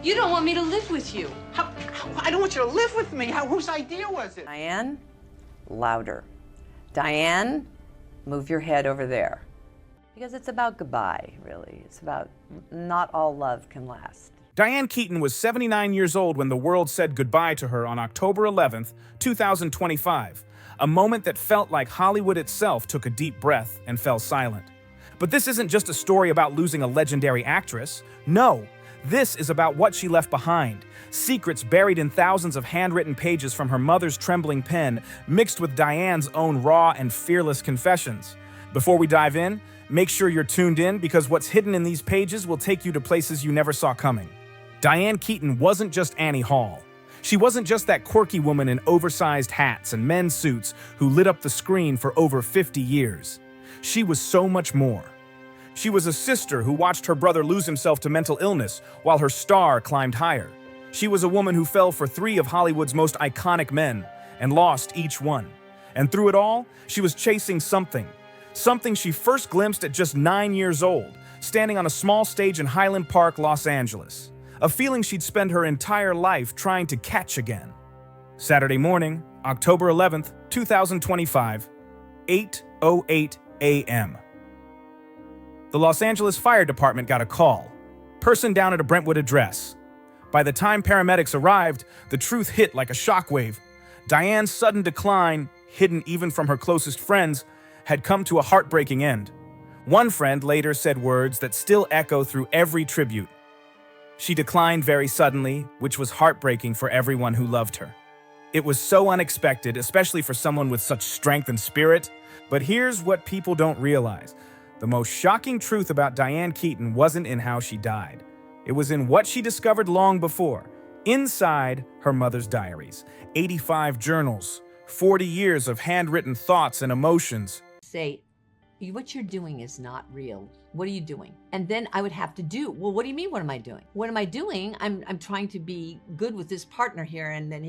You don't want me to live with you. I don't want you to live with me. Whose idea was it? Diane, louder. Diane, move your head over there. Because it's about goodbye, really. It's about not all love can last. Diane Keaton was 79 years old when the world said goodbye to her on October 11th, 2025, a moment that felt like Hollywood itself took a deep breath and fell silent. But this isn't just a story about losing a legendary actress. No, this is about what she left behind. Secrets buried in thousands of handwritten pages from her mother's trembling pen, mixed with Diane's own raw and fearless confessions. Before we dive in, make sure you're tuned in because what's hidden in these pages will take you to places you never saw coming. Diane Keaton wasn't just Annie Hall. She wasn't just that quirky woman in oversized hats and men's suits who lit up the screen for over 50 years. She was so much more. She was a sister who watched her brother lose himself to mental illness while her star climbed higher. She was a woman who fell for 3 of Hollywood's most iconic men and lost each one. And through it all, she was chasing something she first glimpsed at just 9 years old, standing on a small stage in Highland Park, Los Angeles. A feeling she'd spend her entire life trying to catch again. Saturday morning, October 11th, 2025, 8:08 a.m. The Los Angeles Fire Department got a call. Person down at a Brentwood address. By the time paramedics arrived, the truth hit like a shockwave. Diane's sudden decline, hidden even from her closest friends, had come to a heartbreaking end. One friend later said words that still echo through every tribute. She declined very suddenly, which was heartbreaking for everyone who loved her. It was so unexpected, especially for someone with such strength and spirit. But here's what people don't realize. The most shocking truth about Diane Keaton wasn't in how she died. It was in what she discovered long before, inside her mother's diaries. 85 journals, 40 years of handwritten thoughts and emotions. Say, what you're doing is not real. What are you doing? And then I would have to do, well, what do you mean, what am I doing? What am I doing? I'm trying to be good with this partner here. And then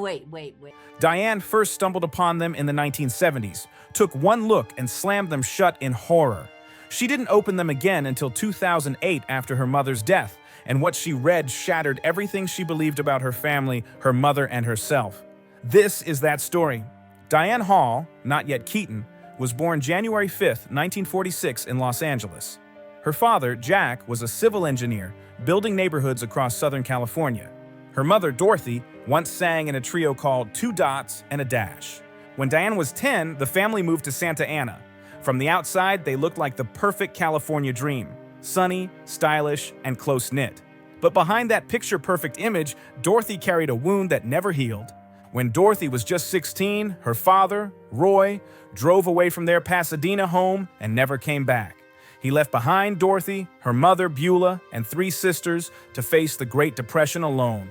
wait. Diane first stumbled upon them in the 1970s, took one look and slammed them shut in horror. She didn't open them again until 2008 after her mother's death, and what she read shattered everything she believed about her family, her mother, and herself. This is that story. Diane Hall, not yet Keaton, was born January 5th, 1946 in Los Angeles. Her father, Jack, was a civil engineer, building neighborhoods across Southern California. Her mother, Dorothy, once sang in a trio called Two Dots and a Dash. When Diane was 10, the family moved to Santa Ana. From the outside, they looked like the perfect California dream. Sunny, stylish, and close-knit. But behind that picture-perfect image, Dorothy carried a wound that never healed. When Dorothy was just 16, her father, Roy, drove away from their Pasadena home and never came back. He left behind Dorothy, her mother, Beulah, and 3 sisters to face the Great Depression alone.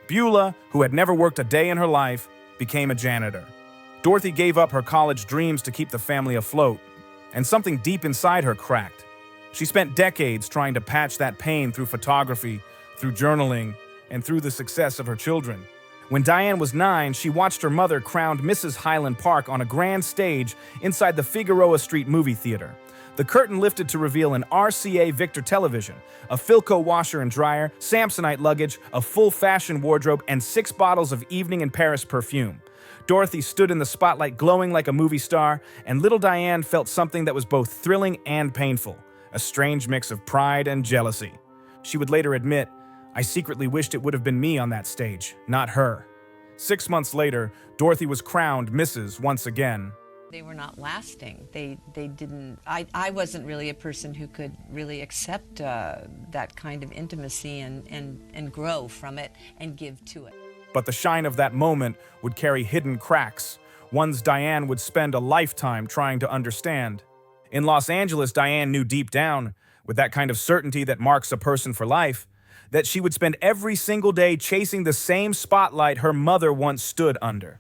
Beulah, who had never worked a day in her life, became a janitor. Dorothy gave up her college dreams to keep the family afloat, and something deep inside her cracked. She spent decades trying to patch that pain through photography, through journaling, and through the success of her children. When Diane was 9, she watched her mother crowned Mrs. Highland Park on a grand stage inside the Figueroa Street movie theater. The curtain lifted to reveal an RCA Victor television, a Philco washer and dryer, Samsonite luggage, a full fashion wardrobe, and 6 bottles of Evening in Paris perfume. Dorothy stood in the spotlight glowing like a movie star, and little Diane felt something that was both thrilling and painful, a strange mix of pride and jealousy. She would later admit, "I secretly wished it would have been me on that stage, not her." 6 months later, Dorothy was crowned Mrs. once again. They were not lasting. They didn't, I wasn't really a person who could really accept that kind of intimacy and grow from it and give to it. But the shine of that moment would carry hidden cracks, ones Diane would spend a lifetime trying to understand. In Los Angeles, Diane knew deep down, with that kind of certainty that marks a person for life, that she would spend every single day chasing the same spotlight her mother once stood under.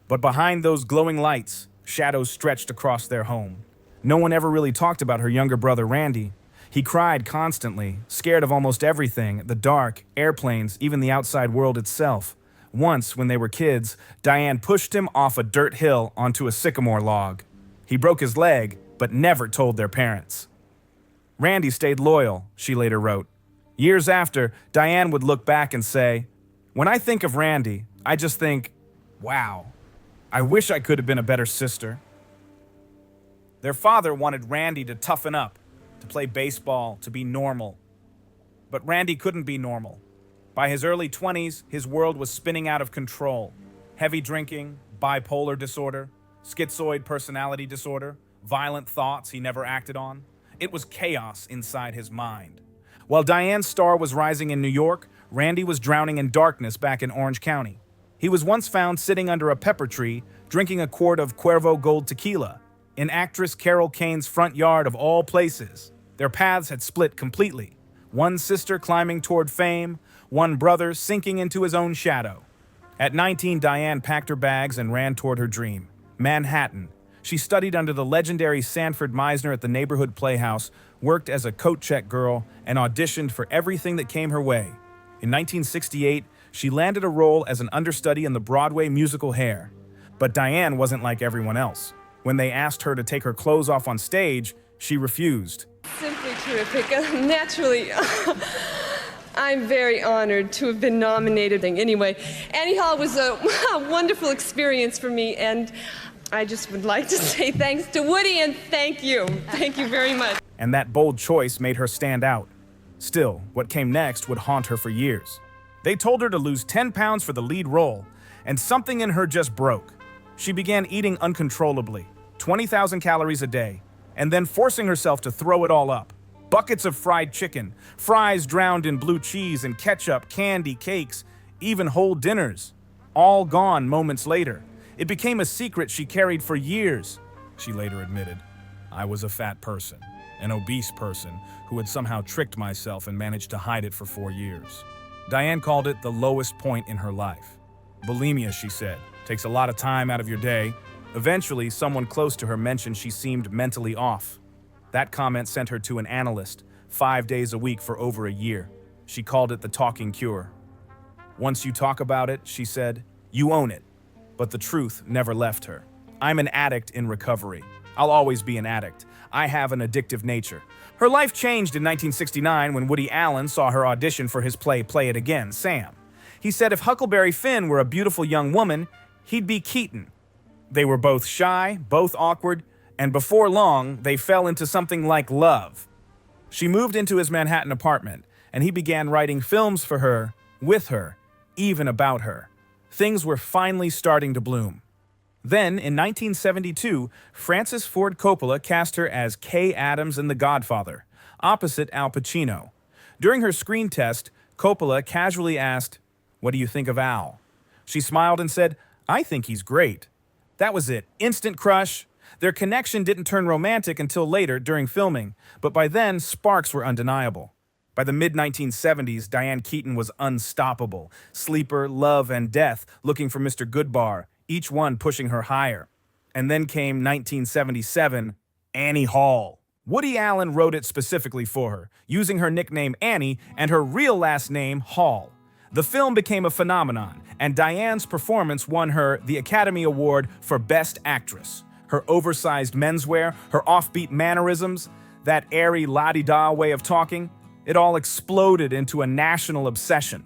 But behind those glowing lights, shadows stretched across their home. No one ever really talked about her younger brother, Randy. He cried constantly, scared of almost everything, the dark, airplanes, even the outside world itself. Once, when they were kids, Diane pushed him off a dirt hill onto a sycamore log. He broke his leg, but never told their parents. Randy stayed loyal, she later wrote. Years after, Diane would look back and say, "When I think of Randy, I just think, wow, I wish I could have been a better sister." Their father wanted Randy to toughen up, to play baseball, to be normal. But Randy couldn't be normal. By his early 20s, his world was spinning out of control. Heavy drinking, bipolar disorder, schizoid personality disorder, violent thoughts he never acted on. It was chaos inside his mind. While Diane's star was rising in New York, Randy was drowning in darkness back in Orange County. He was once found sitting under a pepper tree, drinking a quart of Cuervo Gold tequila, in actress Carol Kane's front yard of all places. Their paths had split completely. One sister climbing toward fame, one brother sinking into his own shadow. At 19, Diane packed her bags and ran toward her dream, Manhattan. She studied under the legendary Sanford Meisner at the neighborhood playhouse, worked as a coat check girl, and auditioned for everything that came her way. In 1968, she landed a role as an understudy in the Broadway musical Hair. But Diane wasn't like everyone else. When they asked her to take her clothes off on stage, she refused. Simply terrific. Naturally, I'm very honored to have been nominated. Anyway, Annie Hall was a wonderful experience for me, and I just would like to say thanks to Woody and thank you. Thank you very much. And that bold choice made her stand out. Still, what came next would haunt her for years. They told her to lose 10 pounds for the lead role, and something in her just broke. She began eating uncontrollably, 20,000 calories a day, and then forcing herself to throw it all up. Buckets of fried chicken, fries drowned in blue cheese and ketchup, candy, cakes, even whole dinners. All gone moments later. It became a secret she carried for years. She later admitted, "I was a fat person, an obese person who had somehow tricked myself and managed to hide it for 4 years." Diane called it the lowest point in her life. Bulimia, she said, takes a lot of time out of your day. Eventually, someone close to her mentioned she seemed mentally off. That comment sent her to an analyst, 5 days a week for over a year. She called it the talking cure. "Once you talk about it," she said, "you own it." But the truth never left her. "I'm an addict in recovery. I'll always be an addict. I have an addictive nature." Her life changed in 1969 when Woody Allen saw her audition for his play Play It Again, Sam. He said if Huckleberry Finn were a beautiful young woman, he'd be Keaton. They were both shy, both awkward, and before long, they fell into something like love. She moved into his Manhattan apartment, and he began writing films for her, with her, even about her. Things were finally starting to bloom. Then, in 1972, Francis Ford Coppola cast her as Kay Adams in The Godfather, opposite Al Pacino. During her screen test, Coppola casually asked, "What do you think of Al?" She smiled and said, "I think he's great." That was it. Instant crush. Their connection didn't turn romantic until later during filming, but by then, sparks were undeniable. By the mid-1970s, Diane Keaton was unstoppable. Sleeper, Love, and Death, looking for Mr. Goodbar, each one pushing her higher. And then came 1977, Annie Hall. Woody Allen wrote it specifically for her, using her nickname Annie and her real last name Hall. The film became a phenomenon, and Diane's performance won her the Academy Award for Best Actress. Her oversized menswear, her offbeat mannerisms, that airy la-di-da way of talking, it all exploded into a national obsession.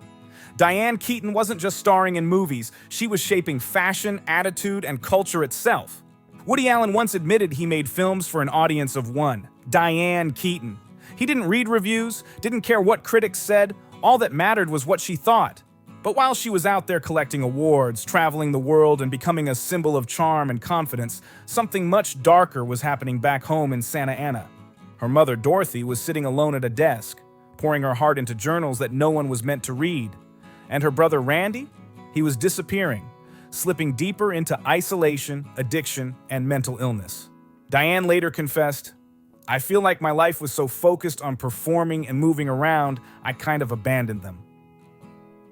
Diane Keaton wasn't just starring in movies, she was shaping fashion, attitude, and culture itself. Woody Allen once admitted he made films for an audience of one, Diane Keaton. He didn't read reviews, didn't care what critics said, all that mattered was what she thought. But while she was out there collecting awards, traveling the world, and becoming a symbol of charm and confidence, something much darker was happening back home in Santa Ana. Her mother, Dorothy, was sitting alone at a desk, pouring her heart into journals that no one was meant to read. And her brother, Randy, he was disappearing, slipping deeper into isolation, addiction, and mental illness. Diane later confessed, "I feel like my life was so focused on performing and moving around, I kind of abandoned them."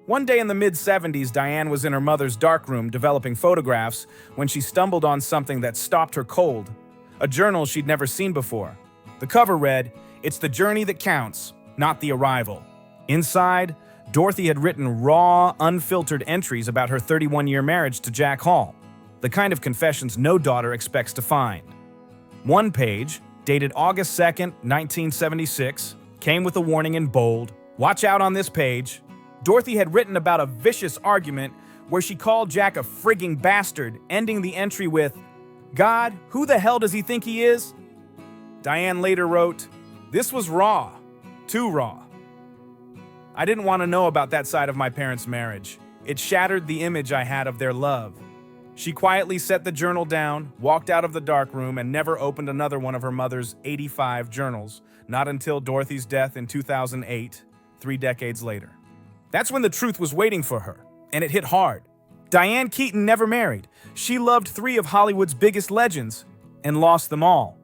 One day in the mid-70s, Diane was in her mother's darkroom developing photographs when she stumbled on something that stopped her cold, a journal she'd never seen before. The cover read, "It's the journey that counts, not the arrival." Inside, Dorothy had written raw, unfiltered entries about her 31-year marriage to Jack Hall, the kind of confessions no daughter expects to find. One page, dated August 2nd, 1976, came with a warning in bold, Watch out on this page. Dorothy had written about a vicious argument where she called Jack a frigging bastard, ending the entry with, "God, who the hell does he think he is?" Diane later wrote, "This was raw, too raw. I didn't want to know about that side of my parents' marriage. It shattered the image I had of their love." She quietly set the journal down, walked out of the dark room, and never opened another one of her mother's 85 journals, not until Dorothy's death in 2008, 3 decades later. That's when the truth was waiting for her, and it hit hard. Diane Keaton never married. She loved 3 of Hollywood's biggest legends and lost them all.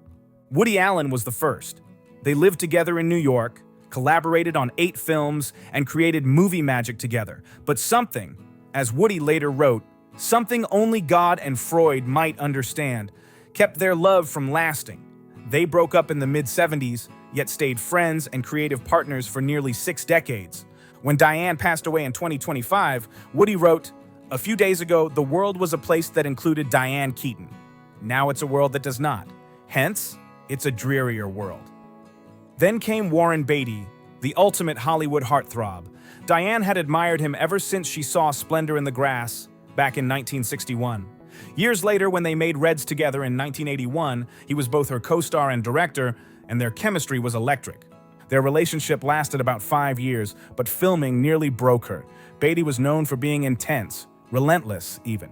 Woody Allen was the first. They lived together in New York, collaborated on 8 films, and created movie magic together. But something, as Woody later wrote, something only God and Freud might understand, kept their love from lasting. They broke up in the mid-70s, yet stayed friends and creative partners for nearly 6 decades. When Diane passed away in 2025, Woody wrote, "A few days ago, the world was a place that included Diane Keaton. Now it's a world that does not. Hence, it's a drearier world." Then came Warren Beatty, the ultimate Hollywood heartthrob. Diane had admired him ever since she saw Splendor in the Grass back in 1961. Years later, when they made Reds together in 1981, he was both her co-star and director, and their chemistry was electric. Their relationship lasted about 5 years, but filming nearly broke her. Beatty was known for being intense, relentless even.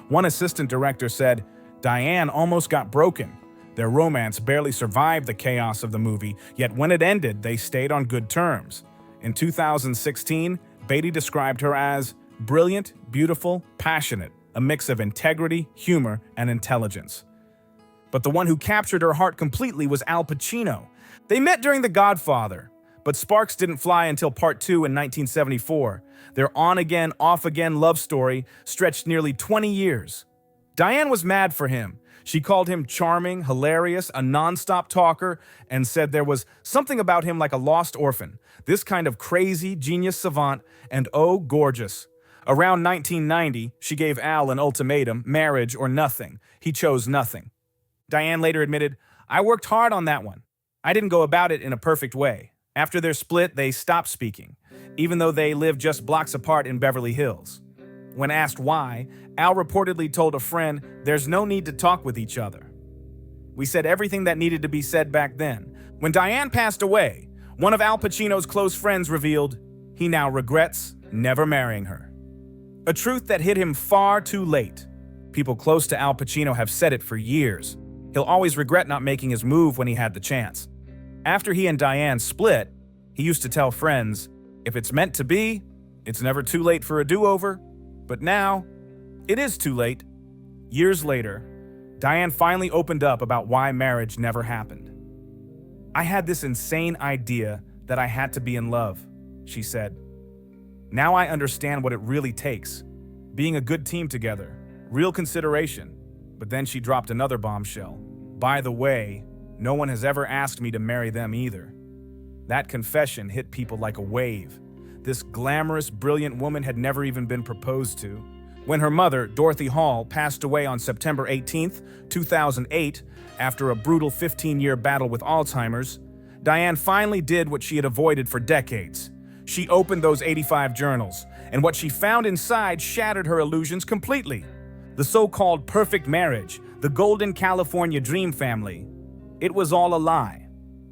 One assistant director said, "Diane almost got broken. Their romance barely survived the chaos of the movie, yet when it ended, they stayed on good terms." In 2016, Beatty described her as brilliant, beautiful, passionate, a mix of integrity, humor, and intelligence. But the one who captured her heart completely was Al Pacino. They met during The Godfather, but sparks didn't fly until Part 2 in 1974. Their on-again, off-again love story stretched nearly 20 years. Diane was mad for him. She called him charming, hilarious, a non-stop talker, and said there was something about him like a lost orphan, this kind of crazy, genius savant, and oh, gorgeous. Around 1990, she gave Al an ultimatum, marriage or nothing. He chose nothing. Diane later admitted, "I worked hard on that one. I didn't go about it in a perfect way." After their split, they stopped speaking, even though they lived just blocks apart in Beverly Hills. When asked why, Al reportedly told a friend, "There's no need to talk with each other. We said everything that needed to be said back then." When Diane passed away, one of Al Pacino's close friends revealed he now regrets never marrying her. A truth that hit him far too late. People close to Al Pacino have said it for years. He'll always regret not making his move when he had the chance. After he and Diane split, he used to tell friends, "If it's meant to be, it's never too late for a do-over." But now, it is too late. Years later, Diane finally opened up about why marriage never happened. "I had this insane idea that I had to be in love," she said. "Now I understand what it really takes. Being a good team together, real consideration." But then she dropped another bombshell. "By the way, no one has ever asked me to marry them either." That confession hit people like a wave. This glamorous, brilliant woman had never even been proposed to. When her mother, Dorothy Hall, passed away on September 18, 2008, after a brutal 15-year battle with Alzheimer's, Diane finally did what she had avoided for decades. She opened those 85 journals, and what she found inside shattered her illusions completely. The so-called perfect marriage, the golden California dream family. It was all a lie.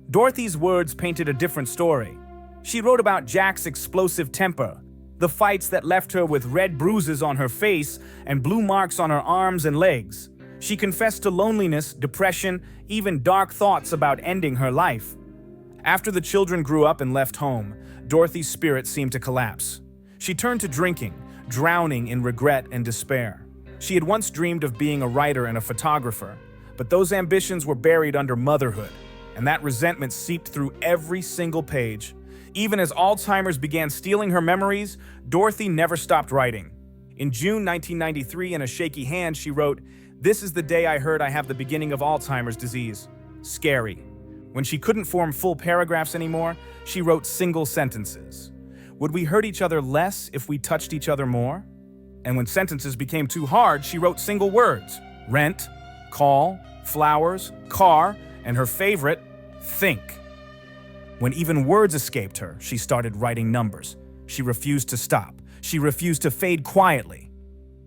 Dorothy's words painted a different story. She wrote about Jack's explosive temper, the fights that left her with red bruises on her face and blue marks on her arms and legs. She confessed to loneliness, depression, even dark thoughts about ending her life. After the children grew up and left home, Dorothy's spirit seemed to collapse. She turned to drinking, drowning in regret and despair. She had once dreamed of being a writer and a photographer, but those ambitions were buried under motherhood, and that resentment seeped through every single page. Even as Alzheimer's began stealing her memories, Dorothy never stopped writing. In June 1993, in a shaky hand, she wrote, "This is the day I heard I have the beginning of Alzheimer's disease. Scary." When she couldn't form full paragraphs anymore, she wrote single sentences. "Would we hurt each other less if we touched each other more?" And when sentences became too hard, she wrote single words: rent, call, flowers, car, and her favorite, think. When even words escaped her, she started writing numbers. She refused to stop. She refused to fade quietly.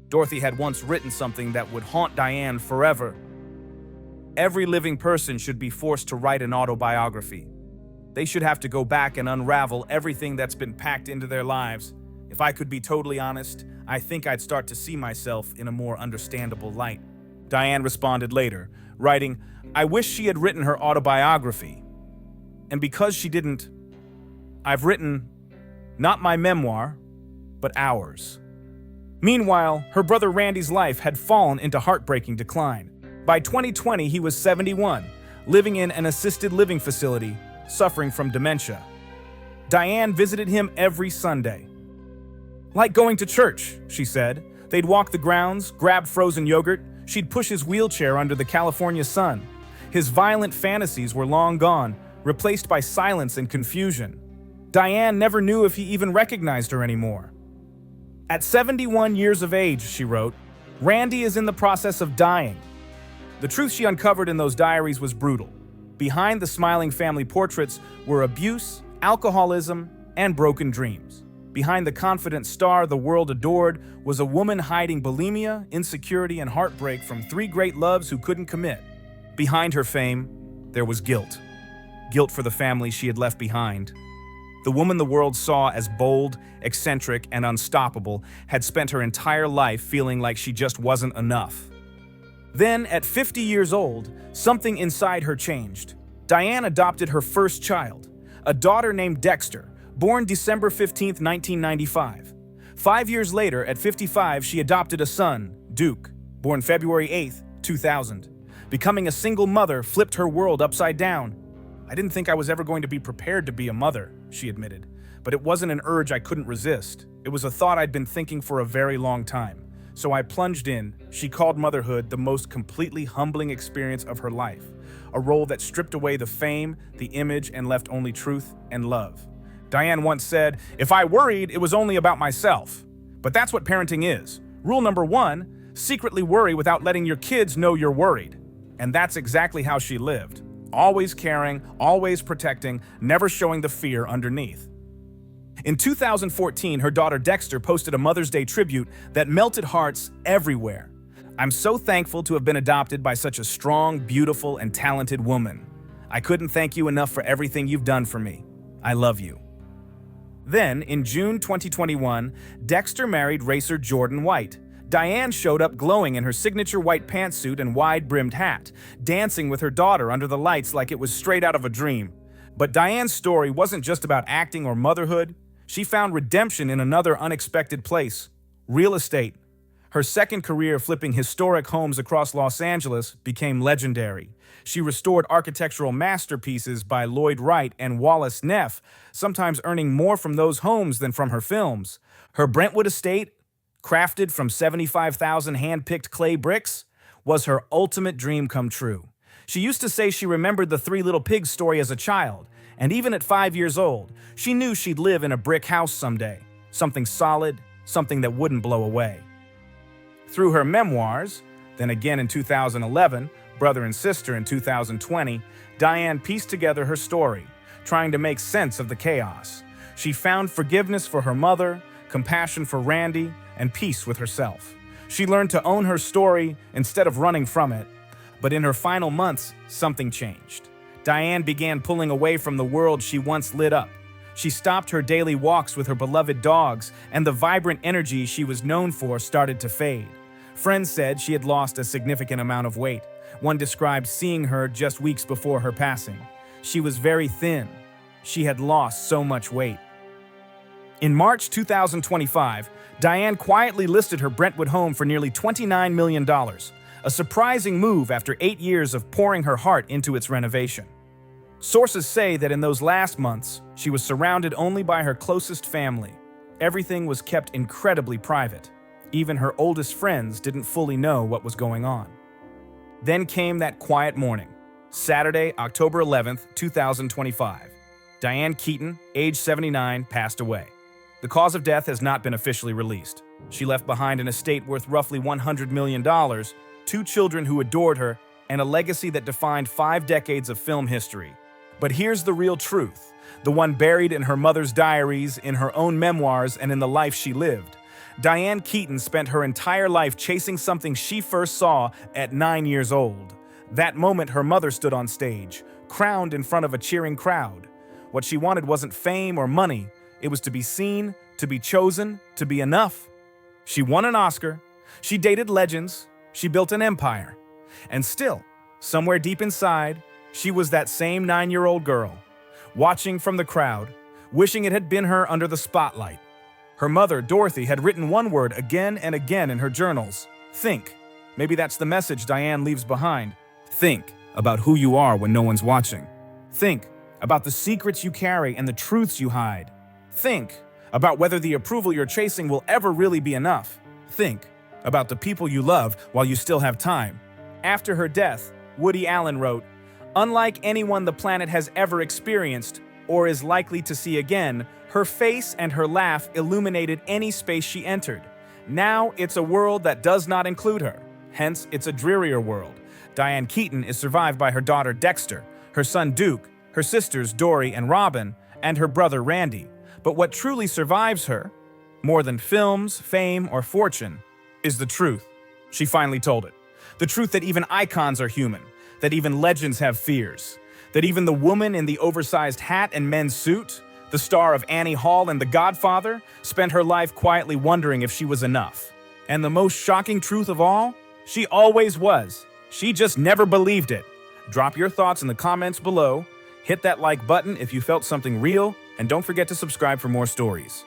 Dorothy had once written something that would haunt Diane forever. Every living person should be forced to write an autobiography. They should have to go back and unravel everything that's been packed into their lives. If I could be totally honest, I think I'd start to see myself in a more understandable light. Diane responded later, writing, "I wish she had written her autobiography. And because she didn't, I've written, not my memoir, but ours." Meanwhile, her brother Randy's life had fallen into heartbreaking decline. By 2020, he was 71, living in an assisted living facility, suffering from dementia. Diane visited him every Sunday. "Like going to church," she said. They'd walk the grounds, grab frozen yogurt. She'd push his wheelchair under the California sun. His violent fantasies were long gone, replaced by silence and confusion. Diane never knew if he even recognized her anymore. At 71 years of age, she wrote, Randy is in the process of dying. The truth she uncovered in those diaries was brutal. Behind the smiling family portraits were abuse, alcoholism, and broken dreams. Behind the confident star the world adored was a woman hiding bulimia, insecurity, and heartbreak from three great loves who couldn't commit. Behind her fame, there was guilt. Guilt for the family she had left behind. The woman the world saw as bold, eccentric, and unstoppable had spent her entire life feeling like she just wasn't enough. Then, at 50 years old, something inside her changed. Diane adopted her first child, a daughter named Dexter, born December 15, 1995. 5 years later, at 55, she adopted a son, Duke, born February 8, 2000. Becoming a single mother flipped her world upside down. "I didn't think I was ever going to be prepared to be a mother," she admitted. "But it wasn't an urge I couldn't resist. It was a thought I'd been thinking for a very long time. So I plunged in." She called motherhood the most completely humbling experience of her life, a role that stripped away the fame, the image, and left only truth and love. Diane once said, "If I worried, it was only about myself." But that's what parenting is. Rule number 1, secretly worry without letting your kids know you're worried. And that's exactly how she lived. Always caring, always protecting, never showing the fear underneath. In 2014, her daughter Dexter posted a Mother's Day tribute that melted hearts everywhere. "I'm so thankful to have been adopted by such a strong, beautiful, and talented woman. I couldn't thank you enough for everything you've done for me. I love you." Then, in June 2021, Dexter married racer Jordan White. Diane showed up glowing in her signature white pantsuit and wide-brimmed hat, dancing with her daughter under the lights like it was straight out of a dream. But Diane's story wasn't just about acting or motherhood. She found redemption in another unexpected place: real estate. Her second career flipping historic homes across Los Angeles became legendary. She restored architectural masterpieces by Lloyd Wright and Wallace Neff, sometimes earning more from those homes than from her films. Her Brentwood estate, crafted from 75,000 hand-picked clay bricks, was her ultimate dream come true. She used to say she remembered the Three Little Pigs story as a child, and even at 5 years old, she knew she'd live in a brick house someday, something solid, something that wouldn't blow away. Through her memoirs, then again in 2011, Brother and Sister in 2020, Diane pieced together her story, trying to make sense of the chaos. She found forgiveness for her mother, compassion for Randy, and peace with herself. She learned to own her story instead of running from it. But in her final months, something changed. Diane began pulling away from the world she once lit up. She stopped her daily walks with her beloved dogs, and the vibrant energy she was known for started to fade. Friends said she had lost a significant amount of weight. One described seeing her just weeks before her passing. She was very thin. She had lost so much weight. In March 2025, Diane quietly listed her Brentwood home for nearly $29 million, a surprising move after 8 years of pouring her heart into its renovation. Sources say that in those last months, she was surrounded only by her closest family. Everything was kept incredibly private. Even her oldest friends didn't fully know what was going on. Then came that quiet morning, Saturday, October 11th, 2025. Diane Keaton, age 79, passed away. The cause of death has not been officially released. She left behind an estate worth roughly $100 million, 2 children who adored her, and a legacy that defined 5 decades of film history. But here's the real truth. the one buried in her mother's diaries, in her own memoirs, and in the life she lived. Diane Keaton spent her entire life chasing something she first saw at 9 years old. That moment her mother stood on stage, crowned in front of a cheering crowd. What she wanted wasn't fame or money. It was to be seen, to be chosen, to be enough. She won an Oscar. She dated legends. She built an empire. And still, somewhere deep inside, she was that same 9-year-old girl, watching from the crowd, wishing it had been her under the spotlight. Her mother, Dorothy, had written one word again and again in her journals: think. Maybe that's the message Diane leaves behind. Think about who you are when no one's watching. Think about the secrets you carry and the truths you hide. Think about whether the approval you're chasing will ever really be enough. Think about the people you love while you still have time. After her death, Woody Allen wrote, "Unlike anyone the planet has ever experienced or is likely to see again, her face and her laugh illuminated any space she entered. Now it's a world that does not include her. Hence, it's a drearier world." Diane Keaton is survived by her daughter Dexter, her son Duke, her sisters Dory and Robin, and her brother Randy. But what truly survives her, more than films, fame, or fortune, is the truth. She finally told it. The truth that even icons are human, that even legends have fears, that even the woman in the oversized hat and men's suit, the star of Annie Hall and The Godfather, spent her life quietly wondering if she was enough. And the most shocking truth of all, she always was. She just never believed it. Drop your thoughts in the comments below, hit that like button if you felt something real, and don't forget to subscribe for more stories.